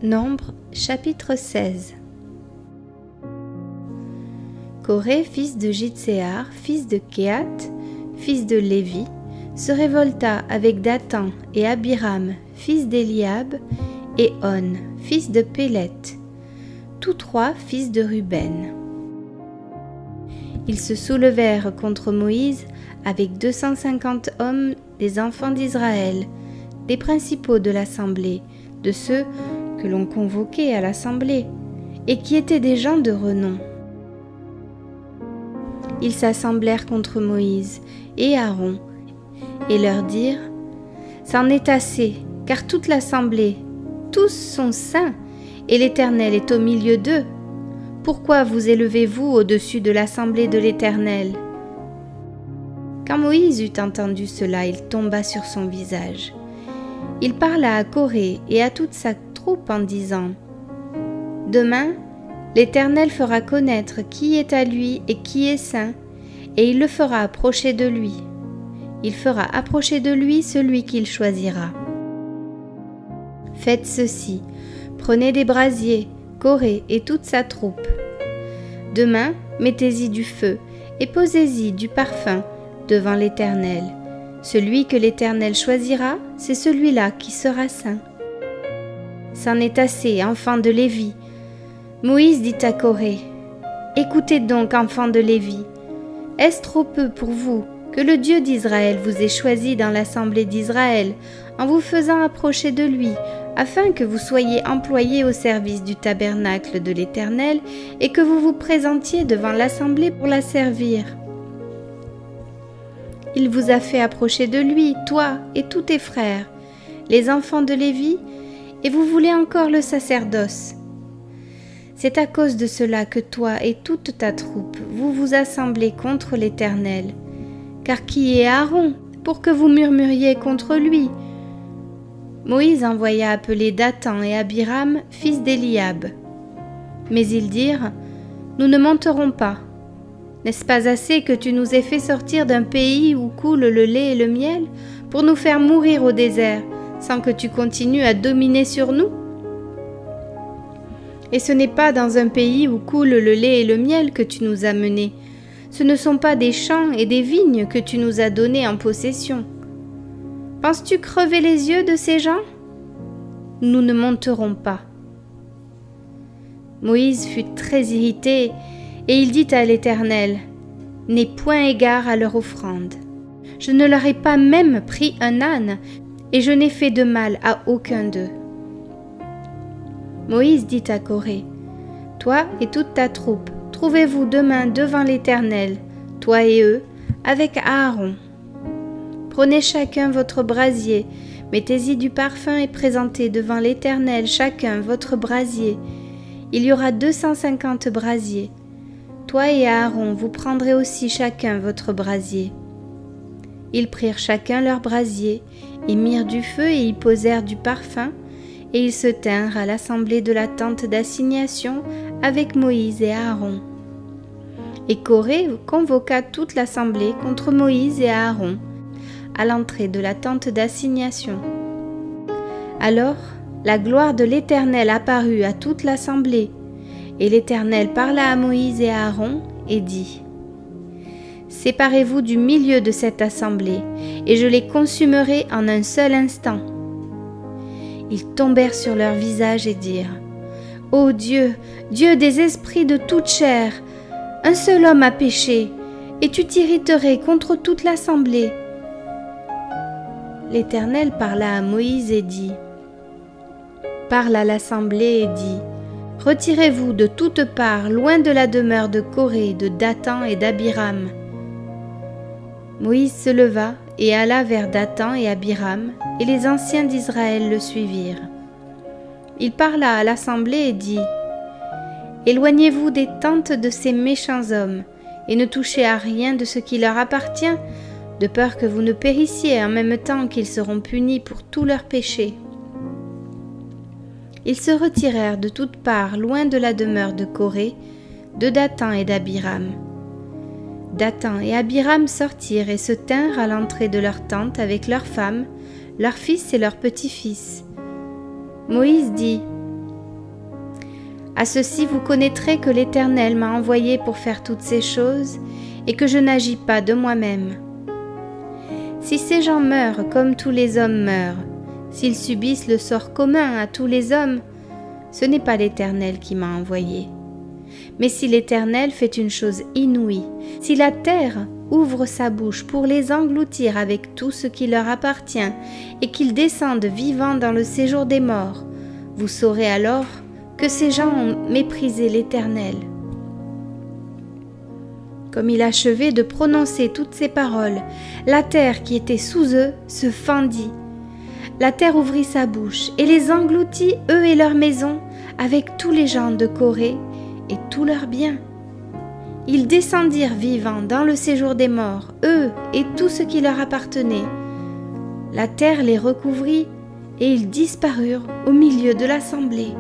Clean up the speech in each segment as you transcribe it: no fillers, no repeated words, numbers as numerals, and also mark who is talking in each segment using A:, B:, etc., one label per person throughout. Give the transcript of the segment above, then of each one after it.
A: Nombre chapitre 16. Coré, fils de Jitséar, fils de Kehath, fils de Lévi, se révolta avec Dathan et Abiram, fils d'Eliab, et On, fils de Péleth, tous trois fils de Ruben. Ils se soulevèrent contre Moïse avec 250 hommes des enfants d'Israël, des principaux de l'assemblée, de ceux que l'on convoquait à l'assemblée, et qui étaient des gens de renom. Ils s'assemblèrent contre Moïse et Aaron, et leur dirent : « C'en est assez, car toute l'assemblée, tous sont saints, et l'Éternel est au milieu d'eux. Pourquoi vous élevez-vous au-dessus de l'assemblée de l'Éternel » Quand Moïse eut entendu cela, il tomba sur son visage. Il parla à Coré et à toute sa troupe en disant : « Demain, l'Éternel fera connaître qui est à lui et qui est saint, et il le fera approcher de lui. Il fera approcher de lui celui qu'il choisira. Faites ceci, prenez des brasiers, Coré et toute sa troupe. Demain, mettez-y du feu et posez-y du parfum devant l'Éternel. Celui que l'Éternel choisira, c'est celui-là qui sera saint. C'en est assez, enfants de Lévi. » Moïse dit à Coré : « Écoutez donc, enfants de Lévi, est-ce trop peu pour vous que le Dieu d'Israël vous ait choisi dans l'assemblée d'Israël en vous faisant approcher de lui, afin que vous soyez employés au service du tabernacle de l'Éternel et que vous vous présentiez devant l'assemblée pour la servir ? Il vous a fait approcher de lui, toi et tous tes frères, les enfants de Lévi, et vous voulez encore le sacerdoce. C'est à cause de cela que toi et toute ta troupe, vous vous assemblez contre l'Éternel. Car qui est Aaron pour que vous murmuriez contre lui ? » Moïse envoya appeler Dathan et Abiram, fils d'Eliab. Mais ils dirent : « Nous ne monterons pas. N'est-ce pas assez que tu nous aies fait sortir d'un pays où coule le lait et le miel pour nous faire mourir au désert, sans que tu continues à dominer sur nous ? Et ce n'est pas dans un pays où coule le lait et le miel que tu nous as menés. Ce ne sont pas des champs et des vignes que tu nous as donnés en possession. Penses-tu crever les yeux de ces gens ? Nous ne monterons pas. » Moïse fut très irrité et il dit à l'Éternel : « N'aie point égard à leur offrande. Je ne leur ai pas même pris un âne et je n'ai fait de mal à aucun d'eux. » Moïse dit à Coré : « Toi et toute ta troupe, trouvez-vous demain devant l'Éternel, toi et eux, avec Aaron. Prenez chacun votre brasier, mettez-y du parfum et présentez devant l'Éternel chacun votre brasier. Il y aura 250 brasiers. Toi et Aaron, vous prendrez aussi chacun votre brasier. » Ils prirent chacun leur brasier, et mirent du feu et y posèrent du parfum, et ils se tinrent à l'assemblée de la tente d'assignation avec Moïse et Aaron. Et Coré convoqua toute l'assemblée contre Moïse et Aaron, à l'entrée de la tente d'assignation. Alors la gloire de l'Éternel apparut à toute l'assemblée, et l'Éternel parla à Moïse et à Aaron et dit : « Séparez-vous du milieu de cette assemblée, et je les consumerai en un seul instant. » Ils tombèrent sur leur visage et dirent : « Ô Dieu, Dieu des esprits de toute chair, un seul homme a péché, et tu t'irriterais contre toute l'assemblée. » L'Éternel parla à Moïse et dit : « Parle à l'assemblée et dis : retirez-vous de toutes parts, loin de la demeure de Coré, de Dathan et d'Abiram. » Moïse se leva et alla vers Dathan et Abiram, et les anciens d'Israël le suivirent. Il parla à l'assemblée et dit : « Éloignez-vous des tentes de ces méchants hommes, et ne touchez à rien de ce qui leur appartient, de peur que vous ne périssiez en même temps qu'ils seront punis pour tous leurs péchés. » Ils se retirèrent de toutes parts, loin de la demeure de Coré, de Dathan et d'Abiram. Dathan et Abiram sortirent et se tinrent à l'entrée de leur tente avec leurs femmes, leurs fils et leurs petits-fils. Moïse dit : À ceci vous connaîtrez que l'Éternel m'a envoyé pour faire toutes ces choses, et que je n'agis pas de moi-même. Si ces gens meurent comme tous les hommes meurent, s'ils subissent le sort commun à tous les hommes, ce n'est pas l'Éternel qui m'a envoyé. Mais si l'Éternel fait une chose inouïe, si la terre ouvre sa bouche pour les engloutir avec tout ce qui leur appartient, et qu'ils descendent vivants dans le séjour des morts, vous saurez alors que ces gens ont méprisé l'Éternel. » Comme il achevait de prononcer toutes ces paroles, la terre qui était sous eux se fendit. La terre ouvrit sa bouche et les engloutit, eux et leurs maisons, avec tous les gens de Corée et tous leurs biens. Ils descendirent vivants dans le séjour des morts, eux et tout ce qui leur appartenait. La terre les recouvrit et ils disparurent au milieu de l'assemblée.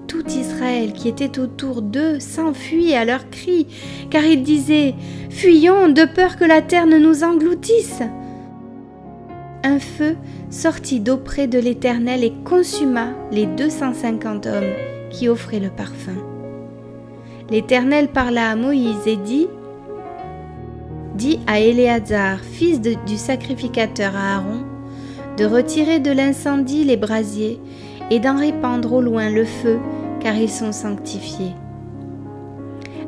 A: Tout Israël qui était autour d'eux s'enfuit à leurs cris, car ils disaient « Fuyons de peur que la terre ne nous engloutisse !» Un feu sortit d'auprès de l'Éternel et consuma les 250 hommes qui offraient le parfum. L'Éternel parla à Moïse et dit « Dis à Éléazar, fils du sacrificateur Aaron, de retirer de l'incendie les brasiers et d'en répandre au loin le feu, car ils sont sanctifiés.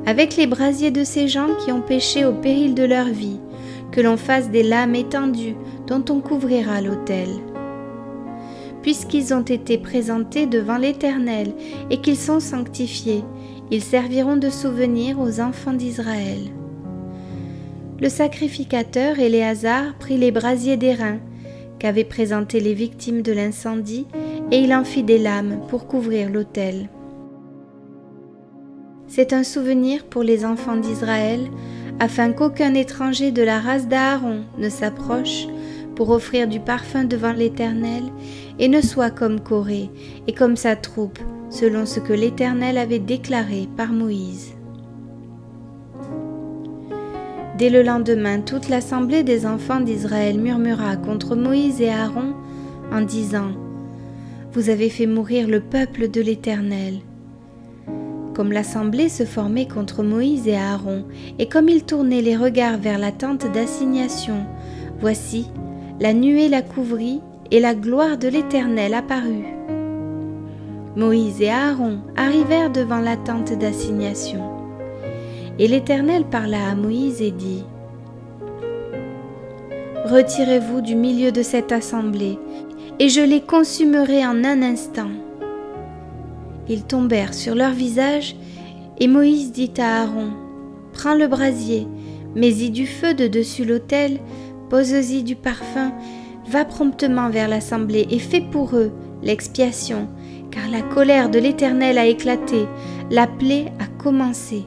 A: Avec les brasiers de ces gens qui ont péché au péril de leur vie, que l'on fasse des lames étendues dont on couvrira l'autel. Puisqu'ils ont été présentés devant l'Éternel et qu'ils sont sanctifiés, ils serviront de souvenir aux enfants d'Israël. » Le sacrificateur Éléazar prit les brasiers d'airain qu'avaient présentés les victimes de l'incendie et il en fit des lames pour couvrir l'autel. C'est un souvenir pour les enfants d'Israël, afin qu'aucun étranger de la race d'Aaron ne s'approche pour offrir du parfum devant l'Éternel et ne soit comme Corée et comme sa troupe, selon ce que l'Éternel avait déclaré par Moïse. Dès le lendemain, toute l'assemblée des enfants d'Israël murmura contre Moïse et Aaron en disant « Vous avez fait mourir le peuple de l'Éternel. » Comme l'assemblée se formait contre Moïse et Aaron, et comme ils tournaient les regards vers la tente d'assignation, voici, la nuée la couvrit, et la gloire de l'Éternel apparut. Moïse et Aaron arrivèrent devant la tente d'assignation. Et l'Éternel parla à Moïse et dit « Retirez-vous du milieu de cette assemblée, et je les consumerai en un instant. » Ils tombèrent sur leur visage, et Moïse dit à Aaron, « Prends le brasier, mets-y du feu de dessus l'autel, pose-y du parfum, va promptement vers l'assemblée et fais pour eux l'expiation, car la colère de l'Éternel a éclaté, la plaie a commencé. »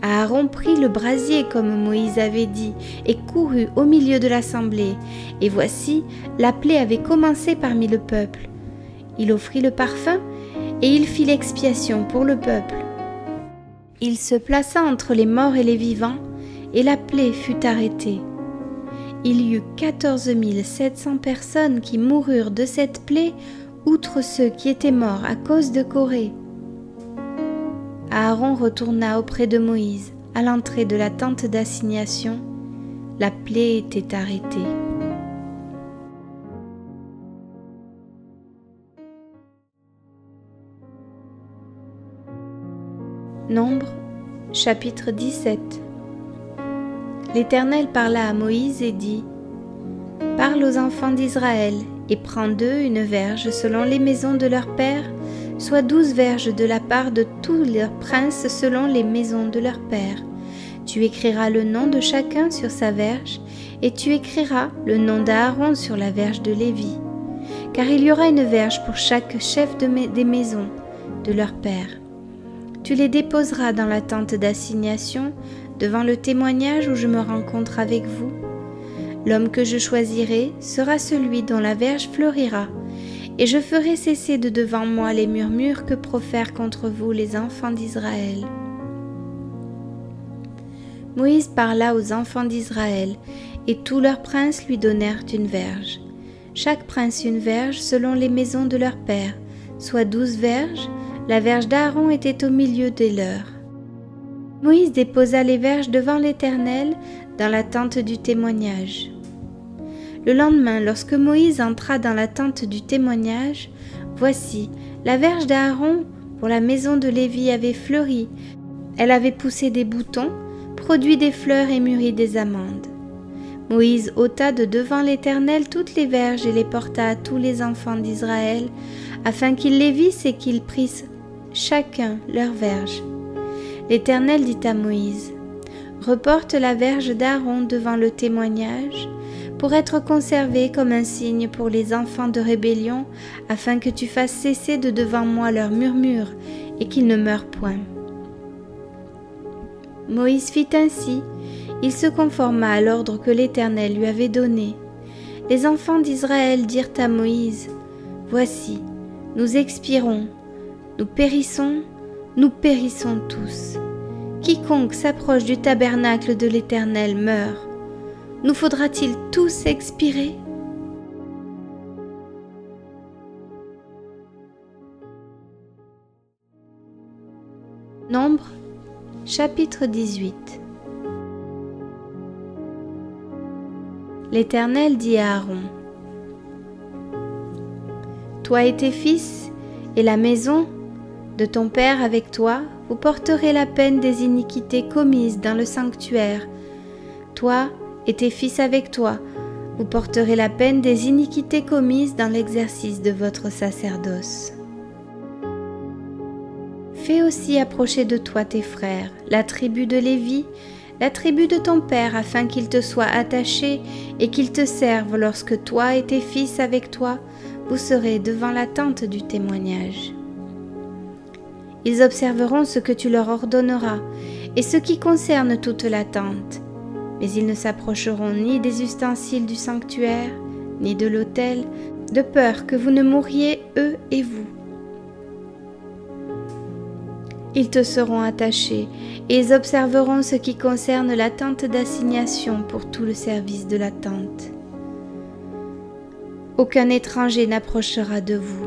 A: Aaron prit le brasier comme Moïse avait dit et courut au milieu de l'assemblée, et voici, la plaie avait commencé parmi le peuple. Il offrit le parfum et il fit l'expiation pour le peuple. Il se plaça entre les morts et les vivants, et la plaie fut arrêtée. Il y eut 14 700 personnes qui moururent de cette plaie, outre ceux qui étaient morts à cause de Corée. Aaron retourna auprès de Moïse, à l'entrée de la tente d'assignation. La plaie était arrêtée. Nombre, chapitre 17. L'Éternel parla à Moïse et dit « Parle aux enfants d'Israël, et prends d'eux une verge selon les maisons de leurs pères, soit 12 verges de la part de tous leurs princes selon les maisons de leurs pères. Tu écriras le nom de chacun sur sa verge, et tu écriras le nom d'Aaron sur la verge de Lévi. Car il y aura une verge pour chaque chef des maisons de leurs pères. Tu les déposeras dans la tente d'assignation, devant le témoignage où je me rencontre avec vous. L'homme que je choisirai sera celui dont la verge fleurira, et je ferai cesser de devant moi les murmures que profèrent contre vous les enfants d'Israël. » Moïse parla aux enfants d'Israël, et tous leurs princes lui donnèrent une verge. Chaque prince une verge selon les maisons de leurs pères, soit 12 verges. La verge d'Aaron était au milieu des leurs. Moïse déposa les verges devant l'Éternel dans la tente du témoignage. Le lendemain, lorsque Moïse entra dans la tente du témoignage, voici, la verge d'Aaron pour la maison de Lévi avait fleuri. Elle avait poussé des boutons, produit des fleurs et mûri des amandes. Moïse ôta de devant l'Éternel toutes les verges et les porta à tous les enfants d'Israël, afin qu'ils les vissent et qu'ils prissent chacun leur verge. L'Éternel dit à Moïse, « Reporte la verge d'Aaron devant le témoignage, pour être conservée comme un signe pour les enfants de rébellion, afin que tu fasses cesser de devant moi leurs murmures, et qu'ils ne meurent point. » Moïse fit ainsi, il se conforma à l'ordre que l'Éternel lui avait donné. Les enfants d'Israël dirent à Moïse, « Voici, nous expirons, nous périssons tous. Quiconque s'approche du tabernacle de l'Éternel meurt. Nous faudra-t-il tous expirer ?» Nombre, chapitre 18. L'Éternel dit à Aaron, « Toi et tes fils, et la maison de ton père avec toi, vous porterez la peine des iniquités commises dans le sanctuaire. Toi et tes fils avec toi, vous porterez la peine des iniquités commises dans l'exercice de votre sacerdoce. Fais aussi approcher de toi tes frères, la tribu de Lévi, la tribu de ton père, afin qu'ils te soient attachés et qu'ils te servent lorsque toi et tes fils avec toi, vous serez devant la tente du témoignage. Ils observeront ce que tu leur ordonneras et ce qui concerne toute la tente, mais ils ne s'approcheront ni des ustensiles du sanctuaire, ni de l'autel, de peur que vous ne mouriez, eux et vous. Ils te seront attachés et ils observeront ce qui concerne la tente d'assignation pour tout le service de la tente. Aucun étranger n'approchera de vous.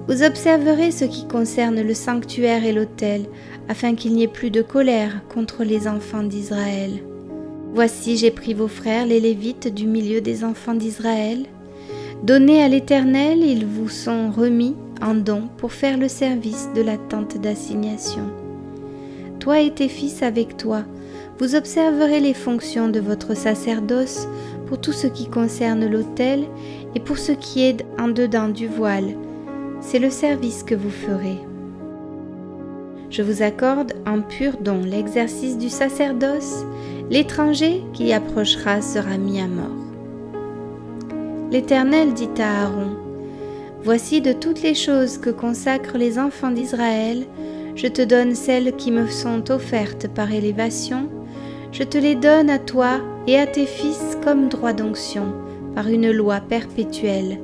A: Vous observerez ce qui concerne le sanctuaire et l'autel, afin qu'il n'y ait plus de colère contre les enfants d'Israël. Voici, j'ai pris vos frères, les Lévites, du milieu des enfants d'Israël. Donnés à l'Éternel, ils vous sont remis en don pour faire le service de la tente d'assignation. Toi et tes fils avec toi, vous observerez les fonctions de votre sacerdoce pour tout ce qui concerne l'autel et pour ce qui est en dedans du voile. C'est le service que vous ferez. Je vous accorde en pur don l'exercice du sacerdoce. L'étranger qui y approchera sera mis à mort. L'Éternel dit à Aaron, « Voici de toutes les choses que consacrent les enfants d'Israël, je te donne celles qui me sont offertes par élévation, je te les donne à toi et à tes fils comme droit d'onction, par une loi perpétuelle.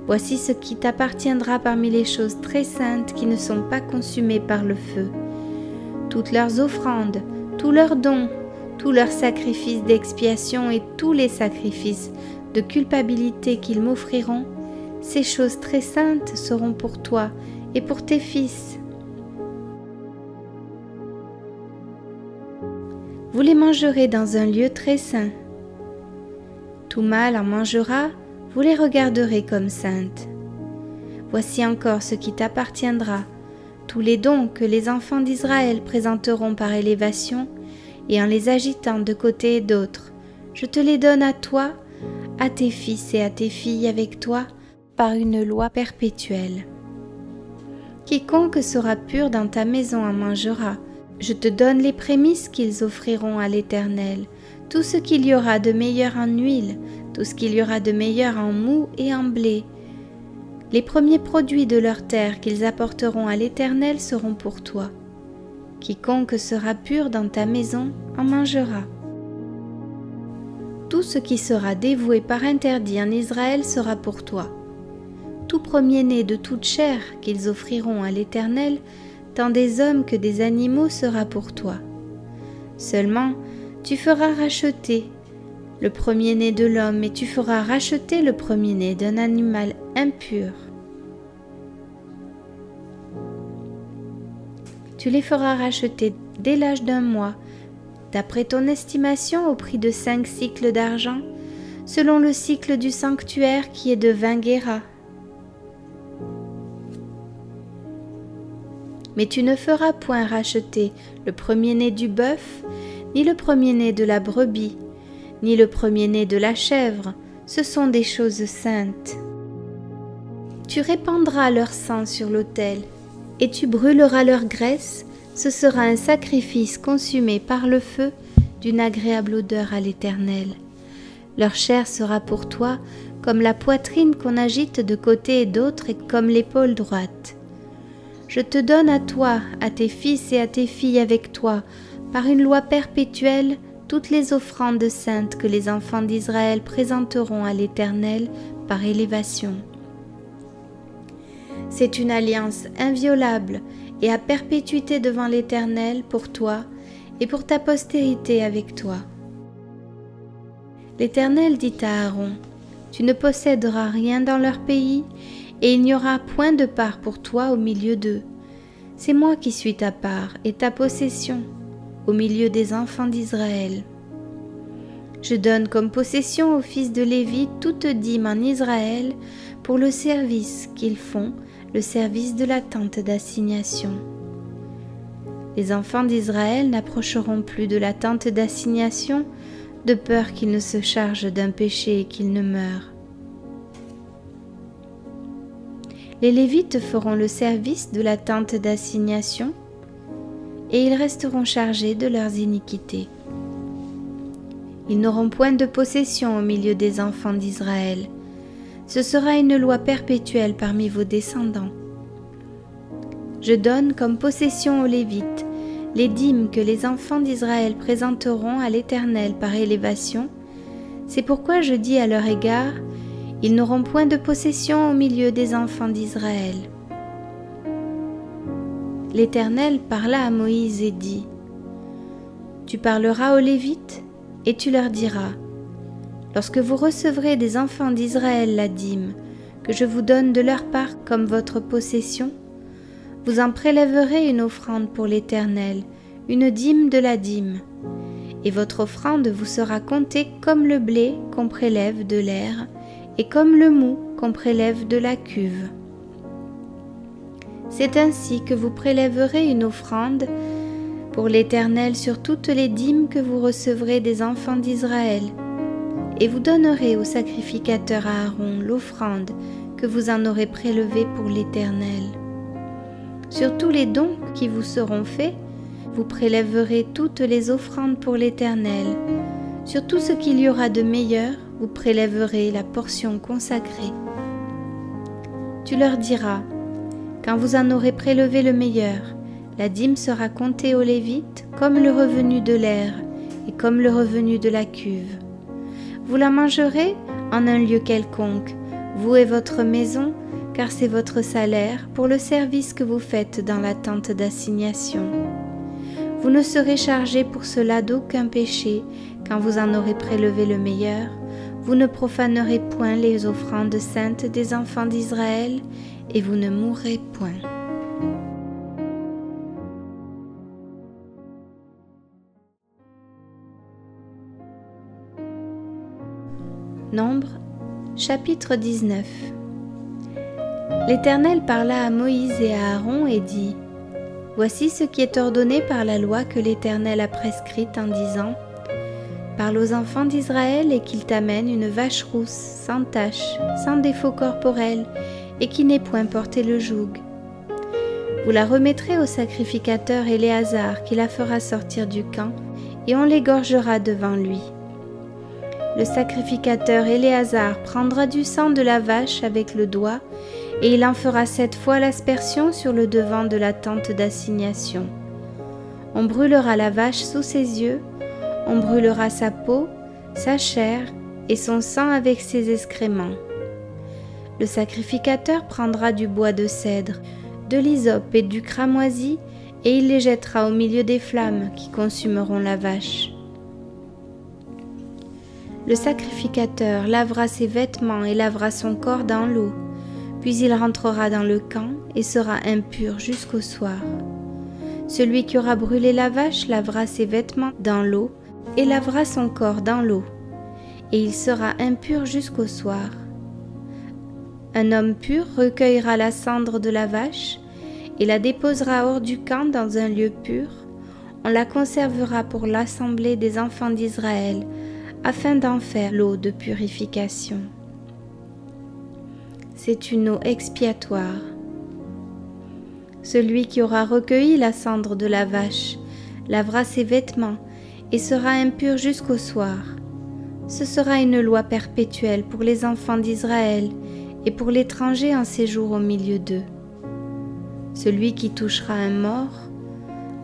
A: Voici ce qui t'appartiendra parmi les choses très saintes qui ne sont pas consumées par le feu. Toutes leurs offrandes, tous leurs dons, tous leurs sacrifices d'expiation et tous les sacrifices de culpabilité qu'ils m'offriront, ces choses très saintes seront pour toi et pour tes fils. Vous les mangerez dans un lieu très saint. Tout mâle en mangera, vous les regarderez comme saintes. Voici encore ce qui t'appartiendra, tous les dons que les enfants d'Israël présenteront par élévation, et en les agitant de côté et d'autre, je te les donne à toi, à tes fils et à tes filles avec toi, par une loi perpétuelle. Quiconque sera pur dans ta maison en mangera. Je te donne les prémices qu'ils offriront à l'Éternel, tout ce qu'il y aura de meilleur en huile, tout ce qu'il y aura de meilleur en moût et en blé. Les premiers produits de leur terre qu'ils apporteront à l'Éternel seront pour toi. Quiconque sera pur dans ta maison en mangera. Tout ce qui sera dévoué par interdit en Israël sera pour toi. Tout premier-né de toute chair qu'ils offriront à l'Éternel, tant des hommes que des animaux, sera pour toi. Seulement, tu feras racheter le premier-né de l'homme et tu feras racheter le premier-né d'un animal impur. Tu les feras racheter dès l'âge d'1 mois, d'après ton estimation au prix de 5 cycles d'argent, selon le cycle du sanctuaire qui est de 20 guéras. Mais tu ne feras point racheter le premier-né du bœuf, ni le premier-né de la brebis, ni le premier-né de la chèvre, ce sont des choses saintes. Tu répandras leur sang sur l'autel, et tu brûleras leur graisse, ce sera un sacrifice consumé par le feu d'une agréable odeur à l'Éternel. Leur chair sera pour toi comme la poitrine qu'on agite de côté et d'autre et comme l'épaule droite. Je te donne à toi, à tes fils et à tes filles avec toi, par une loi perpétuelle, toutes les offrandes saintes que les enfants d'Israël présenteront à l'Éternel par élévation. C'est une alliance inviolable et à perpétuité devant l'Éternel pour toi et pour ta postérité avec toi. L'Éternel dit à Aaron, « Tu ne posséderas rien dans leur pays, et il n'y aura point de part pour toi au milieu d'eux. C'est moi qui suis ta part et ta possession au milieu des enfants d'Israël. Je donne comme possession aux fils de Lévi toute dîme en Israël pour le service qu'ils font, le service de la tente d'assignation. Les enfants d'Israël n'approcheront plus de la tente d'assignation de peur qu'ils ne se chargent d'un péché et qu'ils ne meurent. Les Lévites feront le service de la tente d'assignation et ils resteront chargés de leurs iniquités. Ils n'auront point de possession au milieu des enfants d'Israël. Ce sera une loi perpétuelle parmi vos descendants. Je donne comme possession aux Lévites les dîmes que les enfants d'Israël présenteront à l'Éternel par élévation. C'est pourquoi je dis à leur égard, ils n'auront point de possession au milieu des enfants d'Israël. L'Éternel parla à Moïse et dit, « Tu parleras aux Lévites et tu leur diras, lorsque vous recevrez des enfants d'Israël la dîme, que je vous donne de leur part comme votre possession, vous en prélèverez une offrande pour l'Éternel, une dîme de la dîme, et votre offrande vous sera comptée comme le blé qu'on prélève de l'aire, et comme le mou qu'on prélève de la cuve. C'est ainsi que vous prélèverez une offrande pour l'Éternel sur toutes les dîmes que vous recevrez des enfants d'Israël, et vous donnerez au sacrificateur Aaron l'offrande que vous en aurez prélevée pour l'Éternel. Sur tous les dons qui vous seront faits, vous prélèverez toutes les offrandes pour l'Éternel. Sur tout ce qu'il y aura de meilleur, vous prélèverez la portion consacrée. Tu leur diras, quand vous en aurez prélevé le meilleur, la dîme sera comptée aux Lévites comme le revenu de l'aire et comme le revenu de la cuve. Vous la mangerez en un lieu quelconque, vous et votre maison, car c'est votre salaire pour le service que vous faites dans la tente d'assignation. Vous ne serez chargés pour cela d'aucun péché, quand vous en aurez prélevé le meilleur. Vous ne profanerez point les offrandes saintes des enfants d'Israël, et vous ne mourrez point. Nombre, chapitre 19. L'Éternel parla à Moïse et à Aaron et dit, « Voici ce qui est ordonné par la loi que l'Éternel a prescrite en disant, parle aux enfants d'Israël et qu'ils t'amènent une vache rousse, sans tache, sans défaut corporel, et qui n'ait point porté le joug. Vous la remettrez au sacrificateur Éléazar qui la fera sortir du camp, et on l'égorgera devant lui. Le sacrificateur Éléazar prendra du sang de la vache avec le doigt, et il en fera 7 fois l'aspersion sur le devant de la tente d'assignation. On brûlera la vache sous ses yeux, on brûlera sa peau, sa chair et son sang avec ses excréments. Le sacrificateur prendra du bois de cèdre, de l'hysope et du cramoisi, et il les jettera au milieu des flammes qui consumeront la vache. Le sacrificateur lavera ses vêtements et lavera son corps dans l'eau, puis il rentrera dans le camp et sera impur jusqu'au soir. Celui qui aura brûlé la vache lavera ses vêtements dans l'eau et lavera son corps dans l'eau, et il sera impur jusqu'au soir. Un homme pur recueillera la cendre de la vache et la déposera hors du camp dans un lieu pur. On la conservera pour l'assemblée des enfants d'Israël, afin d'en faire l'eau de purification. C'est une eau expiatoire. Celui qui aura recueilli la cendre de la vache lavera ses vêtements et sera impur jusqu'au soir. Ce sera une loi perpétuelle pour les enfants d'Israël et pour l'étranger en séjour au milieu d'eux. Celui qui touchera un mort,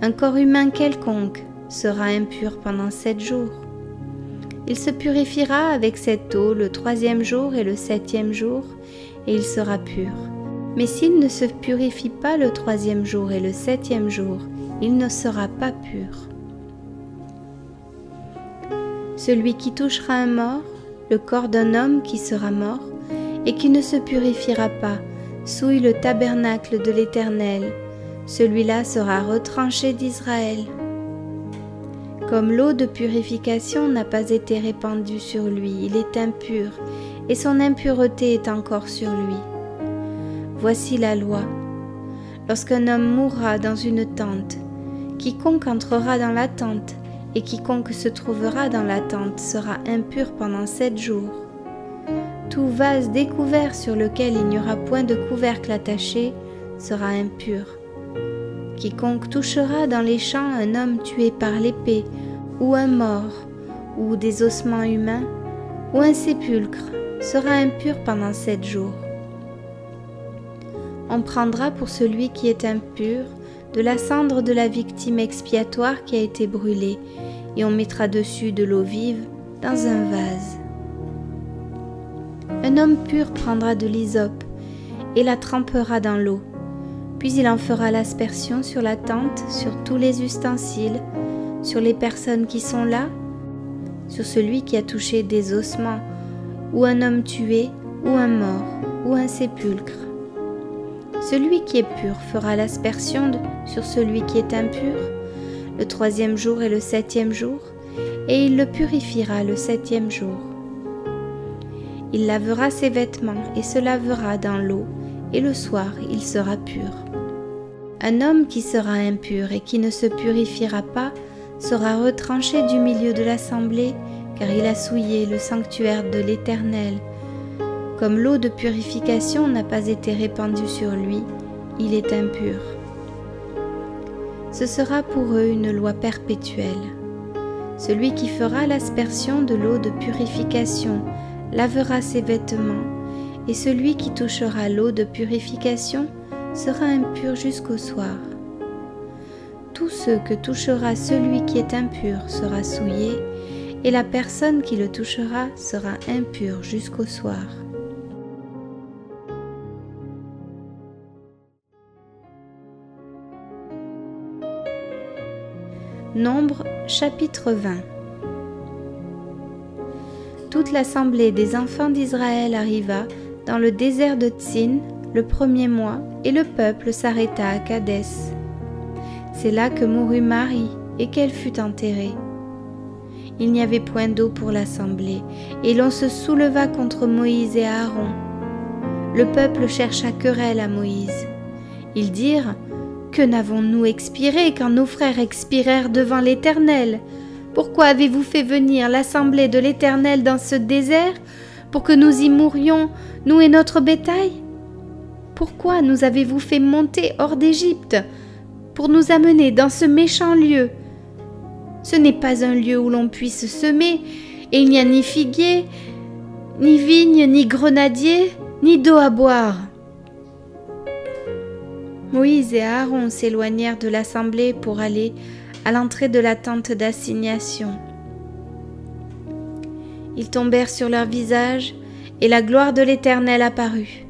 A: un corps humain quelconque, sera impur pendant 7 jours. Il se purifiera avec cette eau le 3e jour et le 7e jour, et il sera pur. Mais s'il ne se purifie pas le 3e jour et le 7e jour, il ne sera pas pur. Celui qui touchera un mort, le corps d'un homme qui sera mort, et qui ne se purifiera pas, souille le tabernacle de l'Éternel, celui-là sera retranché d'Israël. Comme l'eau de purification n'a pas été répandue sur lui, il est impur, et son impureté est encore sur lui. Voici la loi. Lorsqu'un homme mourra dans une tente, quiconque entrera dans la tente, et quiconque se trouvera dans la tente sera impur pendant 7 jours. Tout vase découvert sur lequel il n'y aura point de couvercle attaché sera impur. Quiconque touchera dans les champs un homme tué par l'épée, ou un mort, ou des ossements humains, ou un sépulcre, sera impur pendant 7 jours. On prendra pour celui qui est impur de la cendre de la victime expiatoire qui a été brûlée, et on mettra dessus de l'eau vive dans un vase. Un homme pur prendra de l'hysope et la trempera dans l'eau. Puis il en fera l'aspersion sur la tente, sur tous les ustensiles, sur les personnes qui sont là, sur celui qui a touché des ossements, ou un homme tué, ou un mort, ou un sépulcre. Celui qui est pur fera l'aspersion sur celui qui est impur, le 3e jour et le 7e jour, et il le purifiera le 7e jour. Il lavera ses vêtements et se lavera dans l'eau, et le soir il sera pur. Un homme qui sera impur et qui ne se purifiera pas sera retranché du milieu de l'assemblée, car il a souillé le sanctuaire de l'Éternel. Comme l'eau de purification n'a pas été répandue sur lui, il est impur. Ce sera pour eux une loi perpétuelle. Celui qui fera l'aspersion de l'eau de purification lavera ses vêtements, et celui qui touchera l'eau de purification sera impur jusqu'au soir. Tout ce que touchera celui qui est impur sera souillé, et la personne qui le touchera sera impure jusqu'au soir. Nombre chapitre 20. Toute l'assemblée des enfants d'Israël arriva dans le désert de Tsin le 1er mois, et le peuple s'arrêta à Kadès. C'est là que mourut Marie et qu'elle fut enterrée. Il n'y avait point d'eau pour l'assemblée, et l'on se souleva contre Moïse et Aaron. Le peuple chercha querelle à Moïse. Ils dirent: que n'avons-nous expiré quand nos frères expirèrent devant l'Éternel? Pourquoi avez-vous fait venir l'assemblée de l'Éternel dans ce désert, pour que nous y mourions, nous et notre bétail? Pourquoi nous avez-vous fait monter hors d'Égypte, pour nous amener dans ce méchant lieu? Ce n'est pas un lieu où l'on puisse semer, et il n'y a ni figuier, ni vigne, ni grenadier, ni d'eau à boire. Moïse et Aaron s'éloignèrent de l'assemblée pour aller à l'entrée de la tente d'assignation. Ils tombèrent sur leur visage, et la gloire de l'Éternel apparut.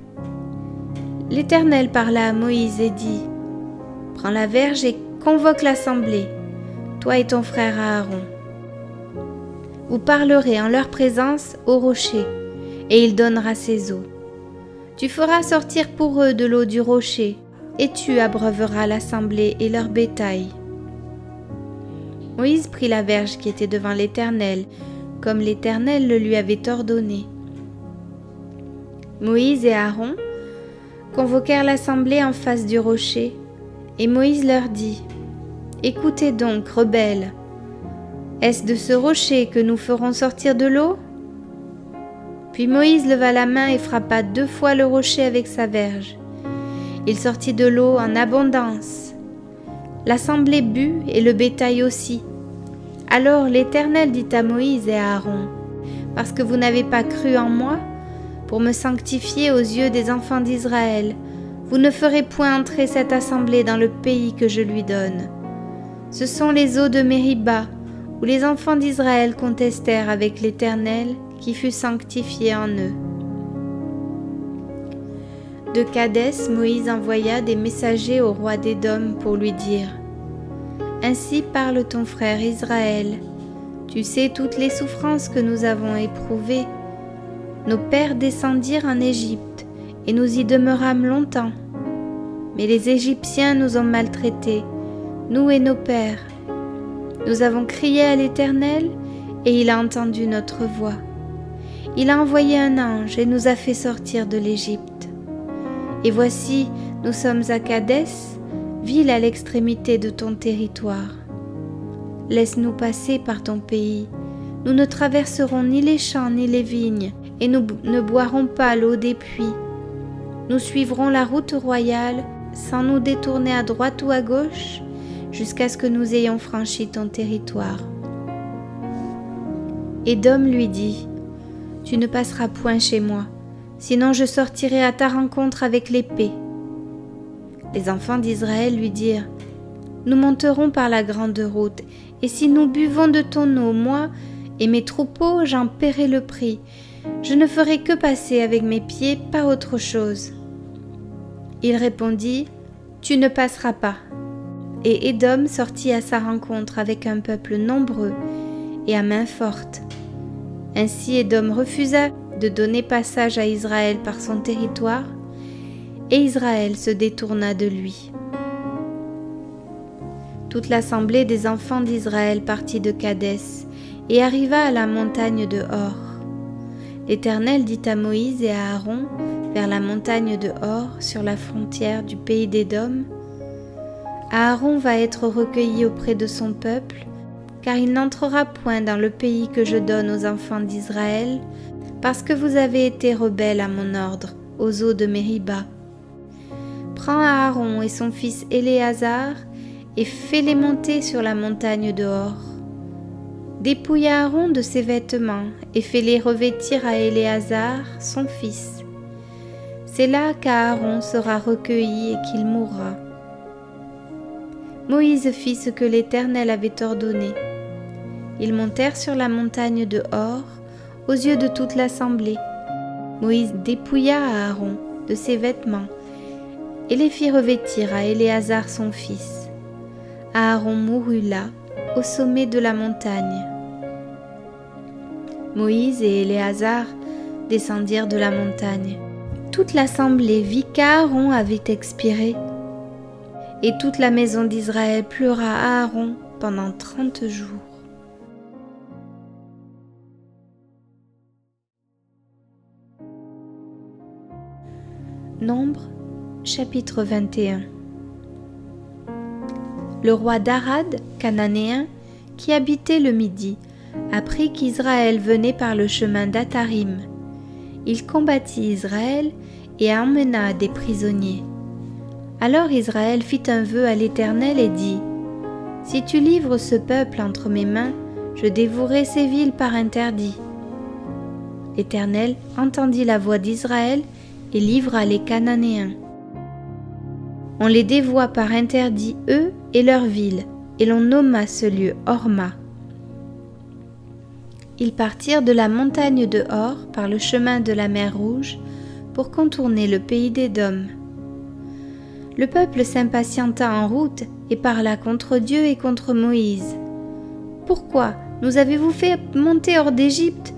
A: L'Éternel parla à Moïse et dit: prends la verge et convoque l'assemblée, toi et ton frère Aaron. Vous parlerez en leur présence au rocher, et il donnera ses eaux. Tu feras sortir pour eux de l'eau du rocher, et tu abreuveras l'assemblée et leur bétail. » Moïse prit la verge qui était devant l'Éternel, comme l'Éternel le lui avait ordonné. Moïse et Aaron convoquèrent l'assemblée en face du rocher, et Moïse leur dit : « Écoutez donc, rebelles, est-ce de ce rocher que nous ferons sortir de l'eau ?» Puis Moïse leva la main et frappa 2 fois le rocher avec sa verge. Il sortit de l'eau en abondance. L'assemblée but et le bétail aussi. Alors l'Éternel dit à Moïse et à Aaron : « Parce que vous n'avez pas cru en moi, pour me sanctifier aux yeux des enfants d'Israël, vous ne ferez point entrer cette assemblée dans le pays que je lui donne. Ce sont les eaux de Mériba, où les enfants d'Israël contestèrent avec l'Éternel, qui fut sanctifié en eux. » De Kadès, Moïse envoya des messagers au roi d'Édom pour lui dire : « Ainsi parle ton frère Israël. Tu sais toutes les souffrances que nous avons éprouvées. Nos pères descendirent en Égypte, et nous y demeurâmes longtemps. Mais les Égyptiens nous ont maltraités, nous et nos pères. Nous avons crié à l'Éternel, et il a entendu notre voix. Il a envoyé un ange et nous a fait sortir de l'Égypte. Et voici, nous sommes à Kadès, ville à l'extrémité de ton territoire. Laisse-nous passer par ton pays. Nous ne traverserons ni les champs ni les vignes, et nous ne boirons pas l'eau des puits. Nous suivrons la route royale, sans nous détourner à droite ou à gauche, jusqu'à ce que nous ayons franchi ton territoire. » Édom lui dit : « Tu ne passeras point chez moi, sinon je sortirai à ta rencontre avec l'épée. » Les enfants d'Israël lui dirent : « Nous monterons par la grande route, et si nous buvons de ton eau, moi et mes troupeaux, j'en paierai le prix. Je ne ferai que passer avec mes pieds, pas autre chose. » Il répondit : « Tu ne passeras pas. » Et Édom sortit à sa rencontre avec un peuple nombreux et à main forte. Ainsi Édom refusa de donner passage à Israël par son territoire, et Israël se détourna de lui. Toute l'assemblée des enfants d'Israël partit de Kadès et arriva à la montagne de Hor. L'Éternel dit à Moïse et à Aaron, vers la montagne de Hor, sur la frontière du pays d'Édom : « Aaron va être recueilli auprès de son peuple, car il n'entrera point dans le pays que je donne aux enfants d'Israël, parce que vous avez été rebelles à mon ordre, aux eaux de Mériba. Prends Aaron et son fils Éléazar, et fais-les monter sur la montagne de Hor. Dépouille Aaron de ses vêtements, et fais-les revêtir à Éléazar, son fils. C'est là qu'Aaron sera recueilli et qu'il mourra. » Moïse fit ce que l'Éternel avait ordonné. Ils montèrent sur la montagne de Hor, aux yeux de toute l'assemblée. Moïse dépouilla Aaron de ses vêtements et les fit revêtir à Éléazar son fils. Aaron mourut là, au sommet de la montagne. Moïse et Éléazar descendirent de la montagne. Toute l'assemblée vit qu'Aaron avait expiré. Et toute la maison d'Israël pleura Aaron pendant 30 jours. Nombre, chapitre 21. Le roi d'Arad, cananéen, qui habitait le Midi, apprit qu'Israël venait par le chemin d'Atarim. Il combattit Israël et emmena des prisonniers. Alors Israël fit un vœu à l'Éternel et dit : « Si tu livres ce peuple entre mes mains, je dévouerai ces villes par interdit. » L'Éternel entendit la voix d'Israël et livra les Cananéens. On les dévoua par interdit, eux et leurs villes, et l'on nomma ce lieu Horma. Ils partirent de la montagne de Hor par le chemin de la mer Rouge pour contourner le pays d'Édom. Le peuple s'impatienta en route et parla contre Dieu et contre Moïse. « Pourquoi nous avez-vous fait monter hors d'Égypte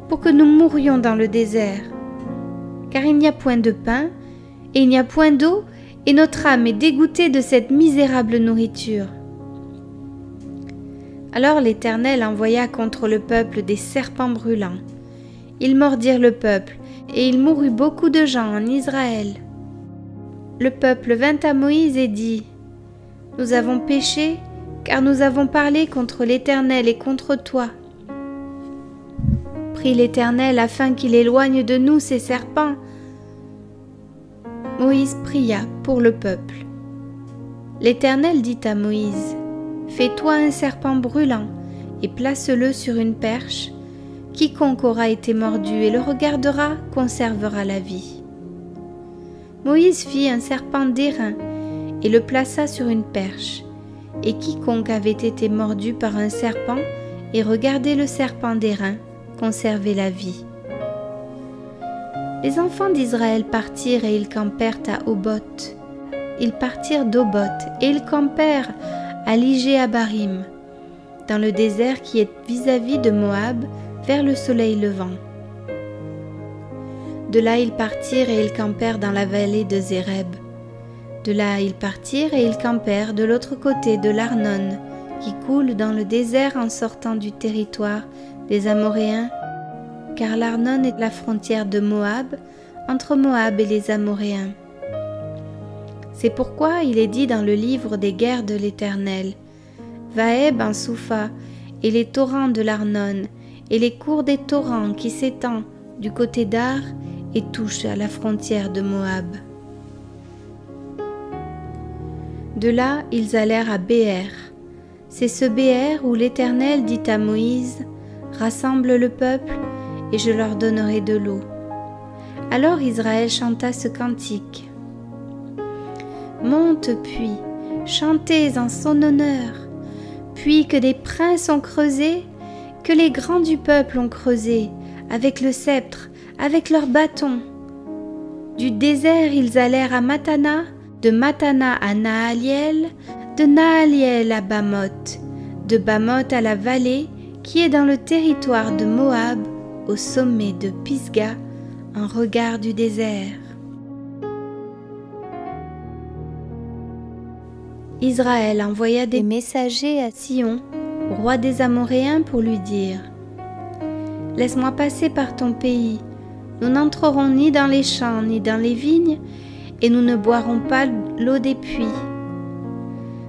A: pour que nous mourions dans le désert? Car il n'y a point de pain, et il n'y a point d'eau, et notre âme est dégoûtée de cette misérable nourriture. » Alors l'Éternel envoya contre le peuple des serpents brûlants. Ils mordirent le peuple, et il mourut beaucoup de gens en Israël. Le peuple vint à Moïse et dit : « Nous avons péché, car nous avons parlé contre l'Éternel et contre toi. » Prie l'Éternel afin qu'il éloigne de nous ces serpents. Moïse pria pour le peuple. L'Éternel dit à Moïse : « Fais-toi un serpent brûlant et place-le sur une perche. Quiconque aura été mordu et le regardera conservera la vie. » Moïse fit un serpent d'airain et le plaça sur une perche. Et quiconque avait été mordu par un serpent et regardait le serpent d'airain conservait la vie. Les enfants d'Israël partirent et ils campèrent à Oboth. Ils partirent d'Oboth et ils campèrent à Ligé-Abarim, dans le désert qui est vis-à-vis de Moab, vers le soleil levant. De là ils partirent et ils campèrent dans la vallée de Zéreb. De là ils partirent et ils campèrent de l'autre côté de l'Arnon, qui coule dans le désert en sortant du territoire des Amoréens, car l'Arnon est la frontière de Moab, entre Moab et les Amoréens. C'est pourquoi il est dit dans le livre des guerres de l'Éternel : Vaeb en Soupha, et les torrents de l'Arnon, et les cours des torrents qui s'étend du côté d'Ar et touche à la frontière de Moab. De là, ils allèrent à Béer. C'est ce Béer où l'Éternel dit à Moïse : « Rassemble le peuple, et je leur donnerai de l'eau. » Alors Israël chanta ce cantique : « Monte puis, chantez en son honneur, puis que des princes ont creusé, que les grands du peuple ont creusé, avec le sceptre, avec leurs bâtons. Du désert ils allèrent à Matana, de Matana à Nahaliel, de Nahaliel à Bamoth, de Bamoth à la vallée qui est dans le territoire de Moab, au sommet de Pisga, en regard du désert. » Israël envoya des messagers à Sion, roi des Amoréens, pour lui dire : « Laisse-moi passer par ton pays, nous n'entrerons ni dans les champs ni dans les vignes, et nous ne boirons pas l'eau des puits.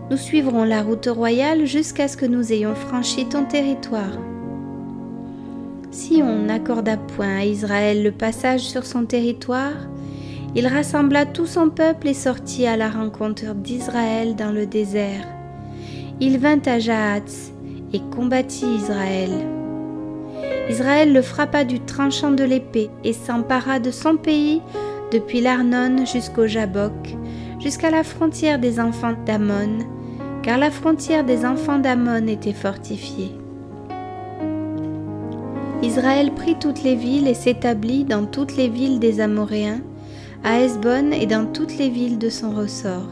A: Nous suivrons la route royale jusqu'à ce que nous ayons franchi ton territoire. » Sion n'accorda point à Israël le passage sur son territoire. Il rassembla tout son peuple et sortit à la rencontre d'Israël dans le désert. Il vint à Jahatz et combattit Israël. Israël le frappa du tranchant de l'épée et s'empara de son pays depuis l'Arnon jusqu'au Jabbok, jusqu'à la frontière des enfants d'Ammon, car la frontière des enfants d'Ammon était fortifiée. Israël prit toutes les villes et s'établit dans toutes les villes des Amoréens, à Hesbon et dans toutes les villes de son ressort.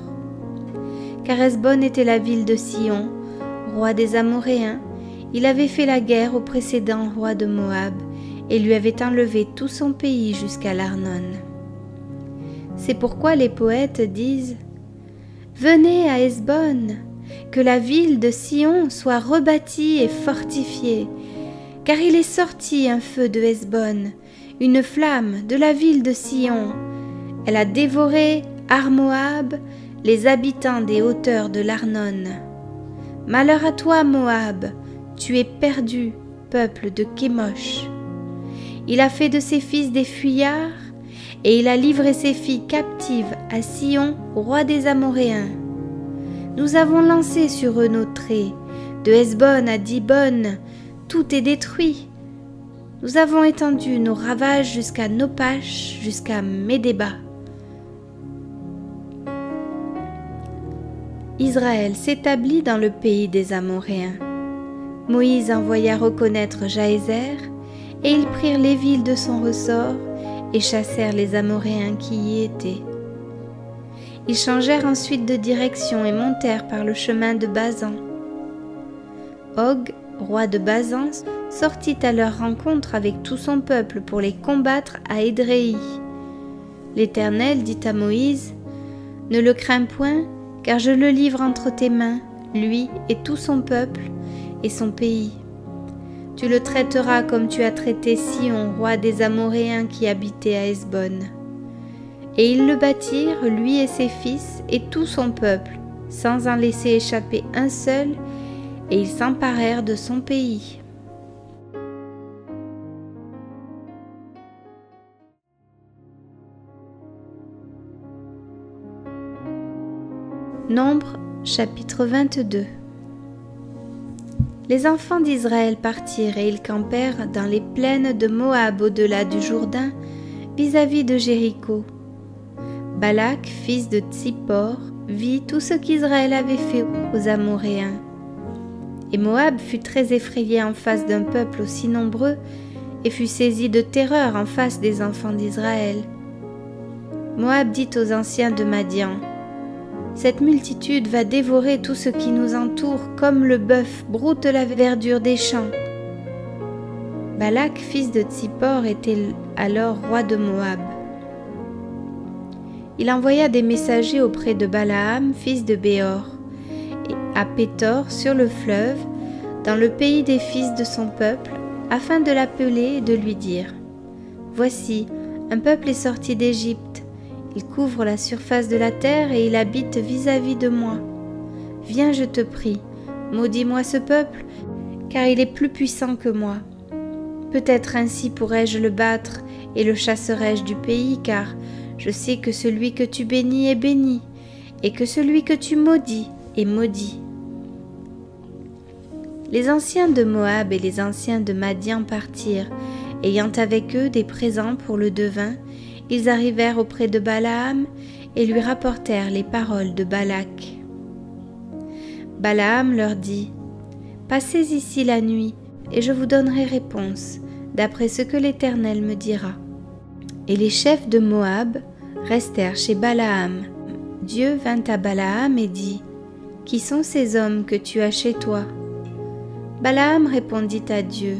A: Car Hesbon était la ville de Sion, roi des Amoréens. Il avait fait la guerre au précédent roi de Moab et lui avait enlevé tout son pays jusqu'à l'Arnon. C'est pourquoi les poètes disent : « Venez à Hesbon, que la ville de Sion soit rebâtie et fortifiée, car il est sorti un feu de Hesbon, une flamme de la ville de Sion. Elle a dévoré Ar-Moab, les habitants des hauteurs de l'Arnon. Malheur à toi, Moab, tu es perdu, peuple de Kémosh. Il a fait de ses fils des fuyards, et il a livré ses filles captives à Sion, roi des Amoréens. Nous avons lancé sur eux nos traits, de Hesbon à Dibon, tout est détruit. Nous avons étendu nos ravages jusqu'à Nopash, jusqu'à Médéba. » Israël s'établit dans le pays des Amoréens. Moïse envoya reconnaître Jaézer, et ils prirent les villes de son ressort et chassèrent les Amoréens qui y étaient. Ils changèrent ensuite de direction et montèrent par le chemin de Bazan. Og, roi de Bazan, sortit à leur rencontre avec tout son peuple pour les combattre à Édréi. L'Éternel dit à Moïse : « Ne le crains point, car je le livre entre tes mains, lui et tout son peuple et son pays. Tu le traiteras comme tu as traité Sihon, roi des Amoréens qui habitait à Hesbon. Et ils le bâtirent, lui et ses fils, et tout son peuple, sans en laisser échapper un seul, et ils s'emparèrent de son pays. Nombre, chapitre 22. Les enfants d'Israël partirent et ils campèrent dans les plaines de Moab au-delà du Jourdain, vis-à-vis de Jéricho. Balak, fils de Tsippor, vit tout ce qu'Israël avait fait aux Amoréens. Et Moab fut très effrayé en face d'un peuple aussi nombreux et fut saisi de terreur en face des enfants d'Israël. Moab dit aux anciens de Madian: cette multitude va dévorer tout ce qui nous entoure comme le bœuf broute la verdure des champs. Balak, fils de Tsippor, était alors roi de Moab. Il envoya des messagers auprès de Balaam, fils de Béor, et à Pétor sur le fleuve, dans le pays des fils de son peuple, afin de l'appeler et de lui dire: voici, un peuple est sorti d'Égypte. Il couvre la surface de la terre et il habite vis-à-vis de moi. Viens, je te prie, maudis-moi ce peuple, car il est plus puissant que moi. Peut-être ainsi pourrais-je le battre et le chasserai-je du pays, car je sais que celui que tu bénis est béni, et que celui que tu maudis est maudit. Les anciens de Moab et les anciens de Madian partirent, ayant avec eux des présents pour le devin. Ils arrivèrent auprès de Balaam et lui rapportèrent les paroles de Balak. Balaam leur dit: passez ici la nuit, et je vous donnerai réponse, d'après ce que l'Éternel me dira. Et les chefs de Moab restèrent chez Balaam. Dieu vint à Balaam et dit: qui sont ces hommes que tu as chez toi? Balaam répondit à Dieu: